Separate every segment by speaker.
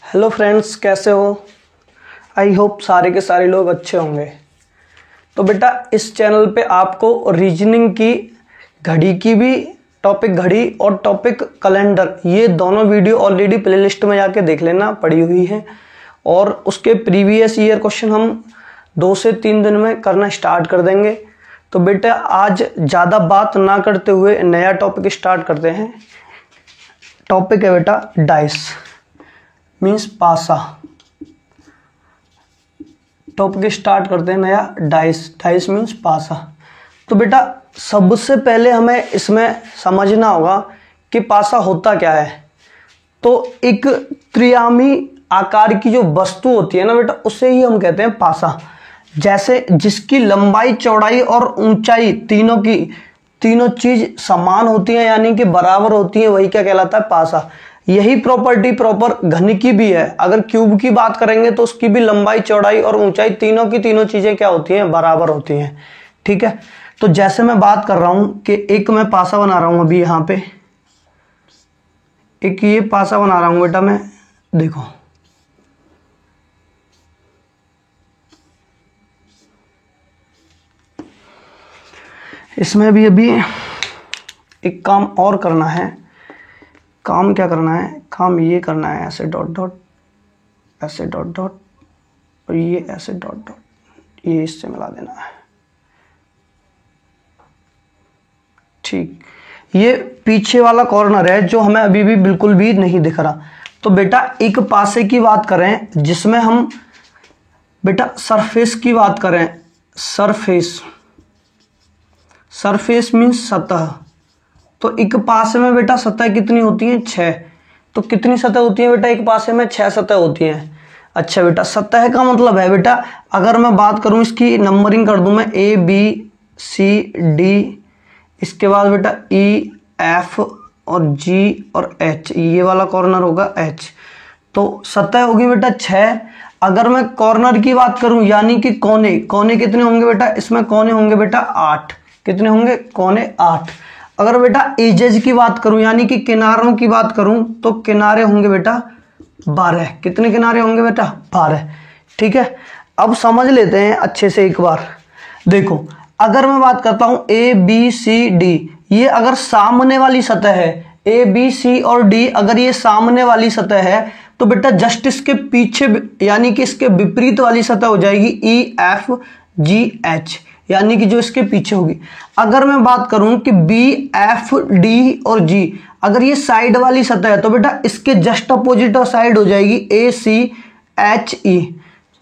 Speaker 1: Hello friends, कैसे हो? I hope सारे के सारे लोग अच्छे होंगे। तो बेटा इस चैनल पे आपको रीजनिंग की घड़ी की भी टॉपिक घड़ी और टॉपिक कैलेंडर, ये दोनों वीडियो ऑलरेडी प्लेलिस्ट में जाके देख लेना, पड़ी हुई है। और उसके प्रीवियस ईयर क्वेश्चन हम 2 से 3 दिन में करना स्टार्ट कर देंगे। तो बेटा आज ज़्यादा बात ना करते हुए नया टॉपिक स्टार्ट करते हैं। टॉपिक है बेटा डाइस मीन्स पासा। टॉपिक स्टार्ट करते हैं नया, डाइस मीन्स पासा। तो बेटा सबसे पहले हमें इसमें समझना होगा कि पासा होता क्या है। तो एक त्रियामी आकार की जो वस्तु होती है ना बेटा, उसे ही हम कहते हैं पासा। जैसे जिसकी लंबाई चौड़ाई और ऊंचाई तीनों चीज समान होती है, यानी कि बराबर होती है, वही क्या कहलाता है? पासा। यही प्रॉपर्टी प्रॉपर घन की भी है। अगर क्यूब की बात करेंगे तो उसकी भी लंबाई चौड़ाई और ऊंचाई तीनों चीजें क्या होती हैं? बराबर होती हैं। ठीक है। तो जैसे मैं बात कर रहा हूं कि एक मैं पासा बना रहा हूं अभी यहां पे, एक ये पासा बना रहा हूं बेटा मैं, देखो इसमें भी अभी एक काम और करना है। काम क्या करना है? काम ये करना है, ऐसे डॉट डॉट, ऐसे डॉट डॉट, और ये ऐसे डॉट डॉट, ये इससे मिला देना है। ठीक, ये पीछे वाला कॉर्नर है जो हमें अभी भी बिल्कुल भी नहीं दिख रहा। तो बेटा एक पासे की बात करें जिसमें हम बेटा सरफेस की बात करें, सरफेस मीन्स सतह। तो एक पासे में बेटा सतह कितनी होती है? 6। तो कितनी सतह होती है बेटा? एक पासे में 6 सतह होती हैं। अच्छा बेटा, सतह का मतलब है बेटा, अगर मैं बात करूं इसकी नंबरिंग कर दूं मैं, A B C D, इसके बाद बेटा E F और G और H, ये वाला कॉर्नर होगा H। तो सतह होगी बेटा 6। अगर मैं कॉर्नर की बात करूं यानी कि कोने कितने होंगे बेटा? इसमें कोने होंगे बेटा 8। कितने होंगे? कोने 8। अगर बेटा एजेज की बात करूं यानी कि किनारों की बात करूं तो किनारे होंगे बेटा 12। कितने किनारे होंगे बेटा? 12। ठीक है। अब समझ लेते हैं अच्छे से एक बार। देखो अगर मैं बात करता हूं A B C D, ये अगर सामने वाली सतह है, A B C और D अगर ये सामने वाली सतह है तो बेटा जस्ट इसके पीछे यानी कि इसके विपरीत वाली सतह हो जाएगी E F G H, यानी कि जो इसके पीछे होगी। अगर मैं बात करूं कि B F D और G अगर ये साइड वाली सतह है तो बेटा इसके जस्ट अपोजिट साइड हो जाएगी A C H E,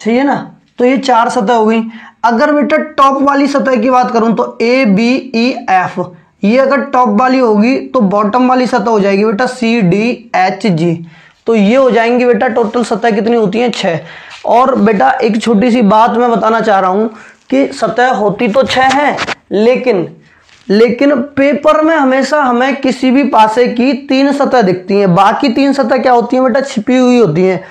Speaker 1: सही है ना? तो ये 4 सतह हो गई। अगर बेटा टॉप वाली सतह की बात करूं तो A B E F, ये अगर टॉप वाली होगी तो बॉटम वाली सतह हो जाएगी बेटा C D H G। तो ये हो जाएंगी बेटा टोटल सतह कितनी होती है? 6। और बेटा एक छोटी सी बात मैं बताना चाह रहा हूं कि सतह होती तो 6 है, लेकिन पेपर में हमेशा हमें किसी भी पासे की 3 सतह दिखती हैं। बाकी 3 सतह क्या होती हैं बेटा? छिपी हुई होती हैं।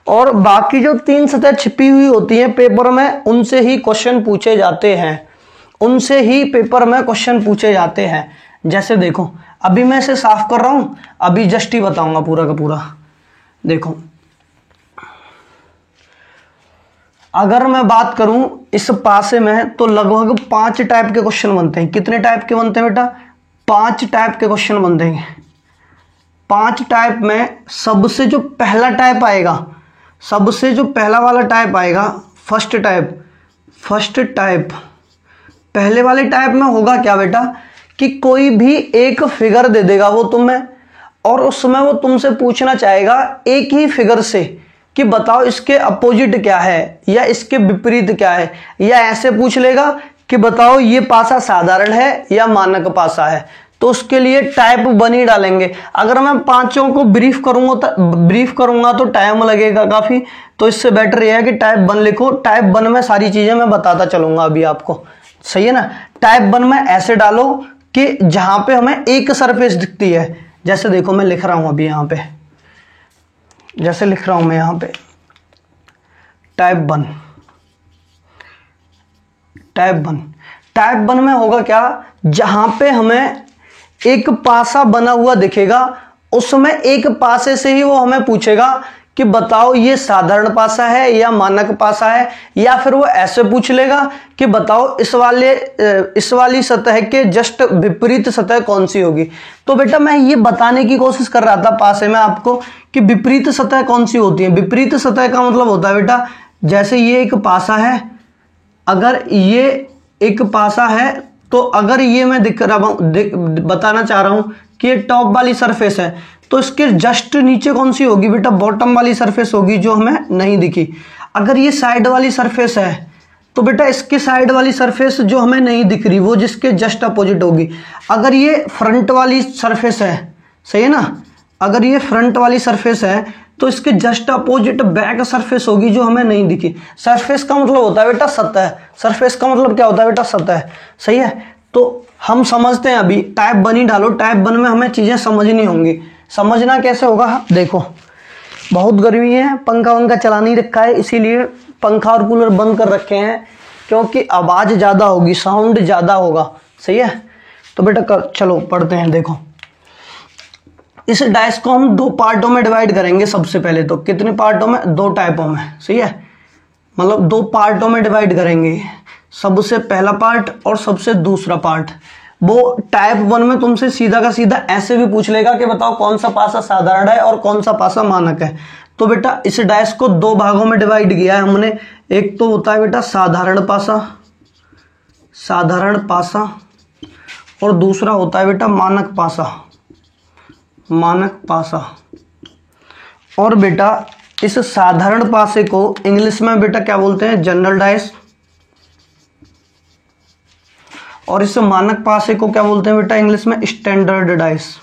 Speaker 1: और बाकी जो 3 सतह छिपी हुई होती हैं पेपर में, उनसे ही क्वेश्चन पूछे जाते हैं। जैसे देखो अभी मैं इसे साफ कर रहा हूं, अभी जस्ट ही बताऊंगा पूरा का पूरा। देखो अगर मैं बात करूं इस पासे में तो लगभग 5 टाइप के क्वेश्चन बनते हैं। कितने टाइप के बनते हैं बेटा? 5 टाइप के क्वेश्चन बनते हैं। 5 टाइप में सबसे जो पहला वाला टाइप आएगा, फर्स्ट टाइप, पहले वाले टाइप में होगा क्या बेटा कि कोई भी एक फिगर दे देगा वो तुम्हें, और उसमें वो तुमसे पूछना चाहेगा एक ही फिगर से कि बताओ इसके अपोजिट क्या है या इसके विपरीत क्या है, या ऐसे पूछ लेगा कि बताओ ये पासा साधारण है या मानक पासा है। तो उसके लिए टाइप 1 ही डालेंगे। अगर मैं 5 को ब्रीफ करूंगा तो टाइम लगेगा काफी, तो इससे बेटर यह है कि टाइप 1 लिखो। टाइप 1 में सारी चीजें मैं बताता चलूंगा अभी आपको, सही है ना? टाइप 1 में ऐसे डालो कि जहां पे हमें एक सरफेस दिखती है। जैसे देखो मैं लिख रहा हूं अभी यहां पे, जैसे लिख रहा हूं मैं यहां पे टाइप 1 में होगा क्या? जहां पे हमें एक पासा बना हुआ दिखेगा, उसमें एक पासे से ही वो हमें पूछेगा कि बताओ ये साधारण पासा है या मानक पासा है, या फिर वो ऐसे पूछ लेगा कि बताओ इस वाली सतह के जस्ट विपरीत सतह कौन सी होगी। तो बेटा मैं ये बताने की कोशिश कर रहा था पासे में आपको कि विपरीत सतह कौन सी होती है। विपरीत सतह का मतलब होता है बेटा, जैसे ये एक पासा है, अगर ये एक पासा है तो अगर ये मैं बताना चाह रहा हूं कि ये टॉप वाली सरफेस है, तो इसके जस्ट नीचे कौन सी होगी बेटा, बॉटम वाली सरफेस होगी जो हमें नहीं दिखी। अगर ये साइड वाली सरफेस है तो बेटा इसके साइड वाली सरफेस जो हमें नहीं दिख रही वो जिसके जस्ट अपोजिट होगी। अगर ये फ्रंट वाली सरफेस है, सही है ना, अगर ये फ्रंट वाली सरफेस है तो इसके जस्ट अपोजिट बैक सरफेस होगी जो हमें नहीं दिखी। सरफेस का मतलब होता है बेटा सतह, सरफेस का मतलब क्या होता है बेटा, सतह, सही है। तो हम समझते हैं, अभी टाइप 1 ही डालो, टाइप 1 में हमें चीजें समझनी होंगी। समझना कैसे होगा, देखो बहुत गर्मी है, पंखा वंखा चला नहीं रखा है, इसीलिए पंखा और कूलर बंद कर रखे हैं क्योंकि आवाज ज्यादा होगी, साउंड ज्यादा होगा, सही है। तो बेटा चलो पढ़ते हैं। देखो इस डाइस को हम 2 पार्टों में डिवाइड करेंगे। सबसे पहले तो कितने पार्टों में, 2 टाइपों में, सही है, मतलब 2 पार्टों में डिवाइड करेंगे। सबसे पहला पार्ट और सबसे दूसरा पार्ट। वो टाइप 1 में तुमसे सीधा का सीधा ऐसे भी पूछ लेगा कि बताओ कौन सा पासा साधारण है और कौन सा पासा मानक है। तो बेटा इस डाइस को 2 भागों में डिवाइड किया है हमने। एक तो होता है बेटा साधारण पासा, साधारण पासा, और दूसरा होता है बेटा मानक पासा, मानक पासा। और बेटा इस साधारण पासे को इंग्लिश में बेटा क्या बोलते हैं, जनरल डाइस, और इस मानक पासे को क्या बोलते हैं बेटा इंग्लिश में, स्टैंडर्ड डाइस।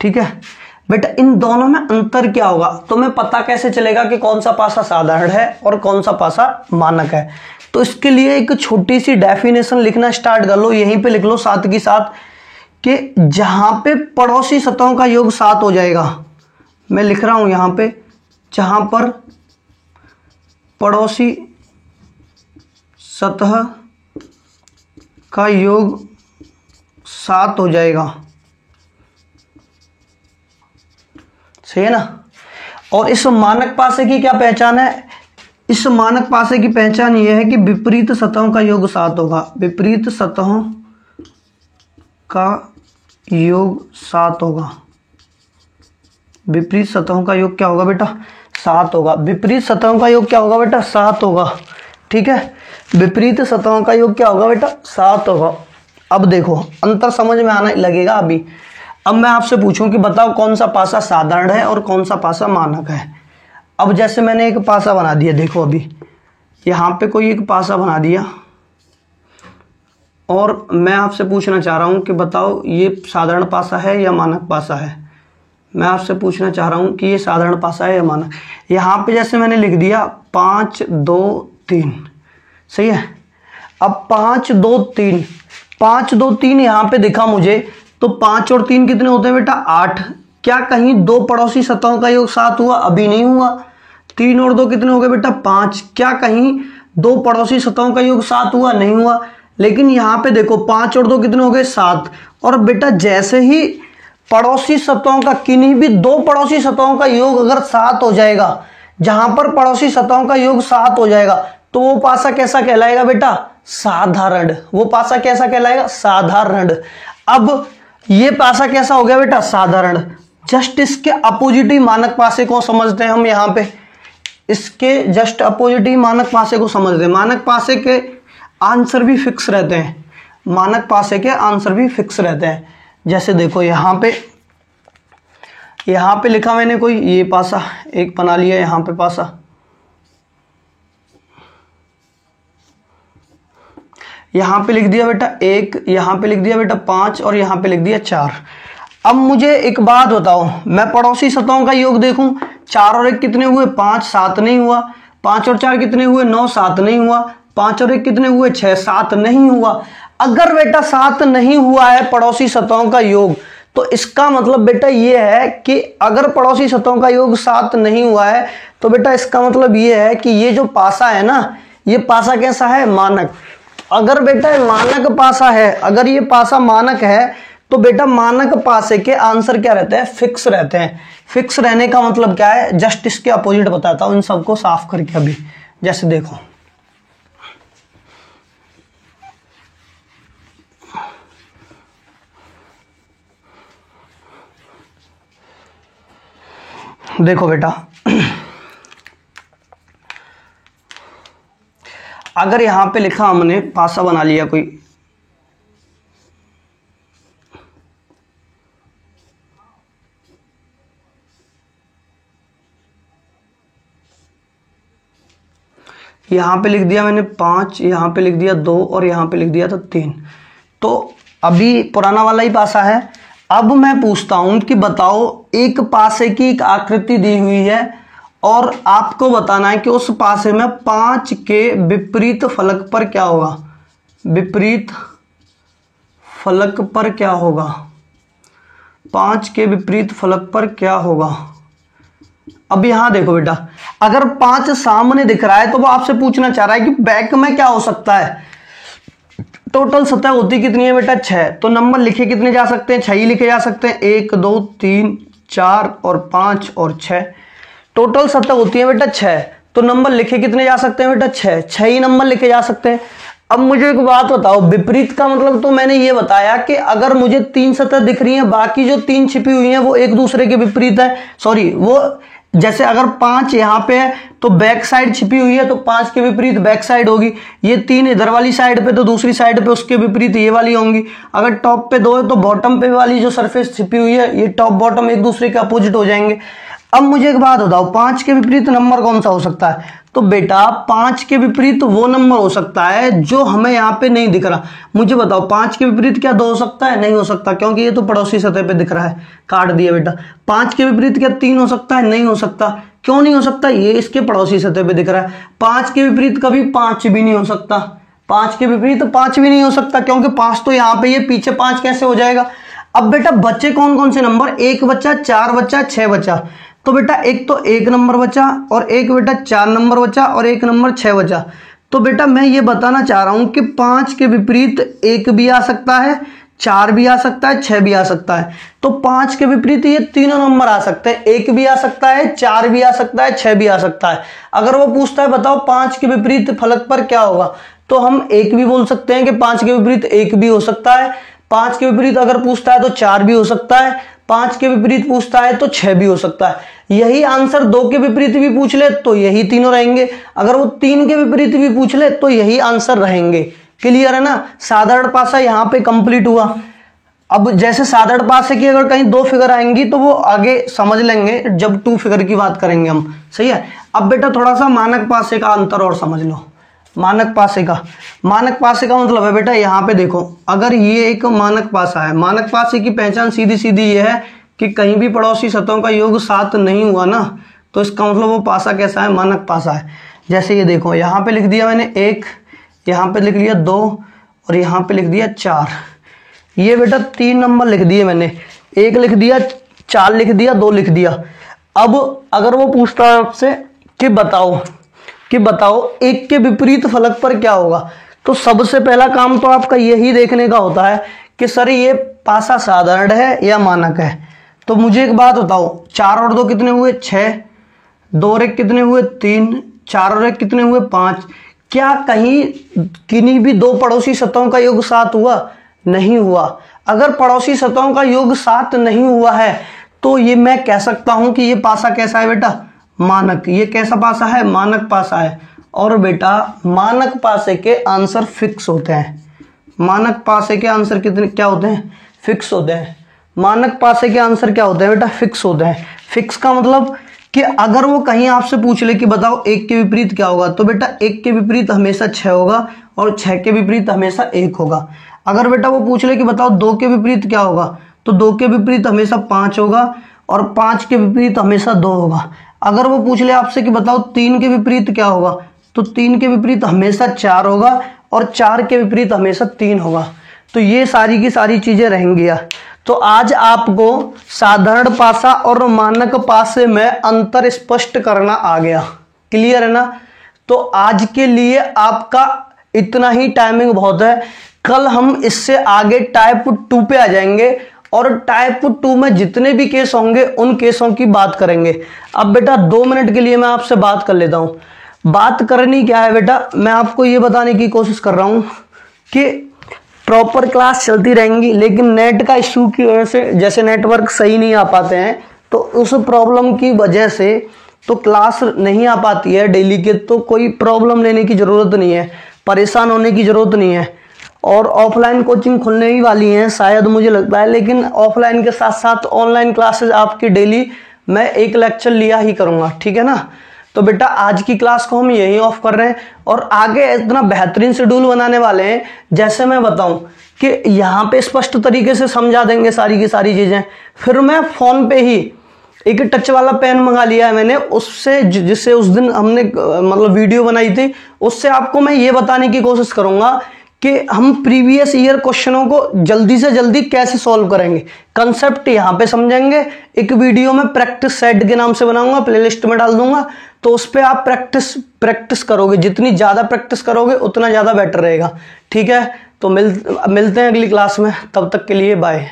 Speaker 1: ठीक है बेटा, इन दोनों में अंतर क्या होगा, तुम्हें पता कैसे चलेगा कि कौन सा पासा साधारण है और कौन सा पासा मानक है। तो इसके लिए एक छोटी सी डेफिनेशन लिखना स्टार्ट कर लो, यहीं पे लिख लो साथ की साथ कि जहां पे पड़ोसी सतहों का योग 7 हो जाएगा, मैं लिख रहा हूं यहां पे, जहां पर पड़ोसी सतह का योग 7 हो जाएगा, सही है ना। और इस मानक पासे की क्या पहचान है, इस मानक पासे की पहचान यह है कि विपरीत सतहों का योग 7 होगा, विपरीत सतहों का योग 7 होगा। विपरीत सतहों का योग क्या होगा बेटा, 7 होगा। विपरीत सतहों का योग क्या होगा बेटा, 7 होगा। ठीक है, विपरीत सतहों का योग क्या होगा बेटा, 7 होगा। अब देखो अंतर समझ में आने लगेगा अभी। अब मैं आपसे पूछूं कि बताओ कौन सा पासा साधारण है और कौन सा पासा मानक है। अब जैसे मैंने एक पासा बना दिया, देखो अभी यहां पे कोई एक पासा बना दिया और मैं आपसे पूछना चाह रहा हूं कि बताओ ये साधारण पासा है या मानक पासा है। मैं आपसे पूछना चाह रहा हूं कि ये साधारण पासा है या मानक। यहां पे जैसे मैंने लिख दिया 5 2 3, सही है। अब 5 2 3, 5 2 3 यहां पे दिखा मुझे, तो 5 और 3 कितने होते हैं बेटा, 8। क्या कहीं 2 पड़ोसी सतहों का योग 7 हुआ, अभी नहीं हुआ। 3 और 2 कितने हो गए बेटा, 5। क्या कहीं 2 पड़ोसी सतहों का योग 7 हुआ, नहीं हुआ। लेकिन यहां पे देखो 5 और 2 कितने हो गए, 7। और बेटा जैसे ही पड़ोसी सतहों का, किन्हीं भी 2 पड़ोसी सतहों का योग अगर 7 हो जाएगा, जहां पर पड़ोसी सतहों का योग 7 हो जाएगा, तो वो पासा कैसा कहलाएगा बेटा, साधारण। वो पासा कैसा कहलाएगा, साधारण। अब ये पासा कैसा हो गया बेटा, साधारण। जस्ट इसके अपोजिट ही मानक पासे को समझते हैं हम। यहां पे इसके जस्ट अपोजिट ही मानक पासे को समझते हैं। मानक पासे के आंसर भी फिक्स रहते हैं, मानक पासे के आंसर भी फिक्स रहते हैं। जैसे देखो यहां पे लिखा मैंने कोई ये पासा एक बना लिया, यहां पे पासा, यहां पे लिख दिया बेटा 1, यहां पे लिख दिया बेटा 5 और यहां पे लिख दिया 4। अब मुझे एक बात बताओ, मैं पड़ोसी सतहों का योग देखूं, 4 और 1 कितने हुए, 5, 7 नहीं हुआ। 5 और 4 कितने हुए, 9, 7 नहीं हुआ। 5 और 1 कितने हुए, 6, 7 नहीं हुआ। अगर बेटा 7 नहीं हुआ है पड़ोसी सतहों का योग, तो इसका मतलब बेटा ये है कि अगर पड़ोसी सतहों का योग 7 नहीं हुआ है, तो बेटा इसका मतलब ये है कि ये जो पासा है ना, ये पासा कैसा है, मानक। अगर बेटा मानक पासा है, अगर ये पासा मानक है, तो बेटा मानक पासे के आंसर क्या रहते हैं, फिक्स रहते हैं। फिक्स रहने का मतलब क्या है, जस्ट इसके अपोजिट बताता हूं इन सबको साफ करके अभी। जैसे देखो देखो बेटा, अगर यहां पे लिखा हमने पासा बना लिया कोई, यहां पे लिख दिया मैंने 5, यहां पे लिख दिया 2 और यहां पे लिख दिया था 3, तो अभी पुराना वाला ही पासा है। अब मैं पूछता हूं कि बताओ एक पासे की एक आकृति दी हुई है और आपको बताना है कि उस पासे में 5 के विपरीत फलक पर क्या होगा, विपरीत फलक पर क्या होगा, 5 के विपरीत फलक पर क्या होगा। अब यहां देखो बेटा, अगर 5 सामने दिख रहा है तो वो आपसे पूछना चाह रहा है कि बैक में क्या हो सकता है। टोटल सतह होती कितनी है बेटा, 6, तो नंबर लिखे कितने जा सकते हैं, 6 ही लिखे जा सकते हैं, 1 2 3 4 और 5 और 6, टोटल सतह होती है बेटा 6, तो नंबर लिखे कितने जा सकते हैं बेटा, 6 ही नंबर लिखे जा सकते हैं। अब मुझे एक बात बताओ, विपरीत का मतलब तो मैंने ये बताया कि अगर मुझे 3 सतह दिख रही है, बाकी जो 3 छिपी हुई हैं वो एक दूसरे के विपरीत है, सॉरी वो जैसे अगर 5 यहां पे है तो बैक साइड छिपी हुई है तो 5 के विपरीत बैक साइड होगी, ये 3 इधर वाली साइड पे तो दूसरी साइड पे उसके विपरीत ये वाली होंगी। अगर टॉप पे 2 है तो बॉटम पे वाली जो सरफेस छिपी हुई है ये टॉप बॉटम एक दूसरे के अपोजिट हो जाएंगे। अब मुझे एक बात बताओ, 5 के विपरीत नंबर कौन सा हो सकता है, तो बेटा 5 के विपरीत वो नंबर हो सकता है जो हमें यहाँ पे नहीं दिख रहा। मुझे बताओ 5 के विपरीत क्या 2 हो सकता है, नहीं हो सकता, क्योंकि ये तो पड़ोसी सतह पे दिख रहा है, काट दिया बेटा। 5 के विपरीत क्या 3 हो सकता है, नहीं हो सकता, क्यों नहीं हो सकता, ये इसके पड़ोसी सतह पे दिख रहा है। 5 के विपरीत कभी 5 भी नहीं हो सकता, 5 के विपरीत 5 भी नहीं हो सकता, क्योंकि 5 तो यहाँ पे, ये पीछे 5 कैसे हो जाएगा। अब बेटा बच्चे कौन कौन से नंबर, 1 बच्चा, 4 बच्चा, 6 बच्चा, तो बेटा एक तो 1 नंबर बचा और एक बेटा 4 नंबर बचा और 1 नंबर 6 बचा। तो बेटा मैं ये बताना चाह रहा हूं कि 5 के विपरीत 1 भी आ सकता है, 4 भी आ सकता है, 6 भी आ सकता है। तो 5 के विपरीत ये तीनों नंबर आ सकते हैं, 1 भी आ सकता है, 4 भी आ सकता है, 6 भी आ सकता है। अगर वो पूछता है बताओ 5 के विपरीत फलक पर क्या होगा, तो हम 1 भी बोल सकते हैं कि 5 के विपरीत 1 भी हो सकता है। 5 के विपरीत अगर पूछता है तो 4 भी हो सकता है, 5 के विपरीत पूछता है तो 6 भी हो सकता है। यही आंसर 2 के विपरीत भी पूछ ले तो यही तीनों रहेंगे, अगर वो 3 के विपरीत भी पूछ ले तो यही आंसर रहेंगे। क्लियर है ना, साधारण पासा यहां पे कंप्लीट हुआ। अब जैसे साधारण पासे की अगर कहीं 2 फिगर आएंगी तो वो आगे समझ लेंगे जब 2 फिगर की बात करेंगे हम, सही है। अब बेटा थोड़ा सा मानक पासे का अंतर और समझ लो। मानक पासे का मतलब है बेटा, यहां पे देखो, अगर ये एक मानक पासा है, मानक पासे की पहचान सीधी सीधी ये है कि कहीं भी पड़ोसी सतहों का योग 7 नहीं हुआ ना, तो इसका मतलब वो पासा कैसा है, मानक पासा है। जैसे ये देखो, यहां पे लिख दिया मैंने 1, यहां पे लिख लिया 2 और यहां पे लिख दिया 4, ये बेटा 3 नंबर लिख दिए मैंने, 1 लिख दिया, 4 लिख दिया, 2 लिख दिया। अब अगर वो पूछता है आपसे कि बताओ 1 के विपरीत फलक पर क्या होगा, तो सबसे पहला काम तो आपका यही देखने का होता है कि सर ये पासा साधारण है या मानक है। तो मुझे एक बात बताओ, 4 और 2 कितने हुए, 6, 2 और 1 कितने हुए, 3, 4 और 1 कितने हुए, 5। क्या कहीं किन्हीं भी 2 पड़ोसी सतहों का योग 7 हुआ, नहीं हुआ। अगर पड़ोसी सतहों का योग 7 नहीं हुआ है तो ये मैं कह सकता हूं कि ये पासा कैसा है बेटा, मानक। ये कैसा पासा है, मानक पासा है। और बेटा मानक पासे के आंसर फिक्स होते हैं, मानक पासे के आंसर कितने क्या होते हैं, फिक्स होते हैं। मानक पासे के आंसर क्या होते हैं बेटा, फिक्स होते हैं। फिक्स का मतलब कि अगर वो कहीं आपसे पूछ ले कि बताओ 1 के विपरीत क्या होगा, तो बेटा 1 के विपरीत हमेशा 6 होगा और 6 के विपरीत हमेशा 1 होगा। अगर बेटा वो पूछ ले कि बताओ 2 के विपरीत क्या होगा, तो 2 के विपरीत हमेशा 5 होगा और 5 के विपरीत हमेशा 2 होगा। अगर वो पूछ ले आपसे कि बताओ 3 के विपरीत क्या होगा, तो 3 के विपरीत हमेशा 4 होगा और 4 के विपरीत हमेशा 3 होगा। तो ये सारी की सारी चीजें रहेंगी। तो आज आपको साधारण पासा और मानक पासे में अंतर स्पष्ट करना आ गया। क्लियर है ना। तो आज के लिए आपका इतना ही, टाइमिंग बहुत है। कल हम इससे आगे टाइप 2 पे आ जाएंगे और टाइप 2 में जितने भी केस होंगे उन केसों की बात करेंगे। अब बेटा 2 मिनट के लिए मैं आपसे बात कर लेता हूं। बात करनी क्या है बेटा, मैं आपको ये बताने की कोशिश कर रहा हूं कि प्रॉपर क्लास चलती रहेंगी, लेकिन नेट का इशू की वजह से, जैसे नेटवर्क सही नहीं आ पाते हैं, तो उस प्रॉब्लम की वजह से तो क्लास नहीं आ पाती है डेली के। तो कोई प्रॉब्लम लेने की ज़रूरत नहीं है, परेशान होने की ज़रूरत नहीं है। और ऑफलाइन कोचिंग खुलने ही वाली हैं शायद, मुझे लगता है, लेकिन ऑफलाइन के साथ साथ ऑनलाइन क्लासेस आपकी डेली मैं एक लेक्चर लिया ही करूँगा, ठीक है ना। तो बेटा आज की क्लास को हम यहीं ऑफ कर रहे हैं और आगे इतना बेहतरीन शेड्यूल बनाने वाले हैं, जैसे मैं बताऊं कि यहाँ पे स्पष्ट तरीके से समझा देंगे सारी की सारी चीज़ें। फिर मैं फ़ोन पे ही एक टच वाला पेन मंगा लिया है मैंने, उससे जिससे उस दिन हमने मतलब वीडियो बनाई थी, उससे आपको मैं ये बताने की कोशिश करूँगा कि हम प्रीवियस ईयर क्वेश्चनों को जल्दी से जल्दी कैसे सॉल्व करेंगे। कंसेप्ट यहाँ पे समझेंगे, एक वीडियो में प्रैक्टिस सेट के नाम से बनाऊंगा, प्लेलिस्ट में डाल दूंगा, तो उस पर आप प्रैक्टिस करोगे। जितनी ज़्यादा प्रैक्टिस करोगे उतना ज़्यादा बेटर रहेगा, ठीक है। तो मिलते हैं अगली क्लास में, तब तक के लिए बाय।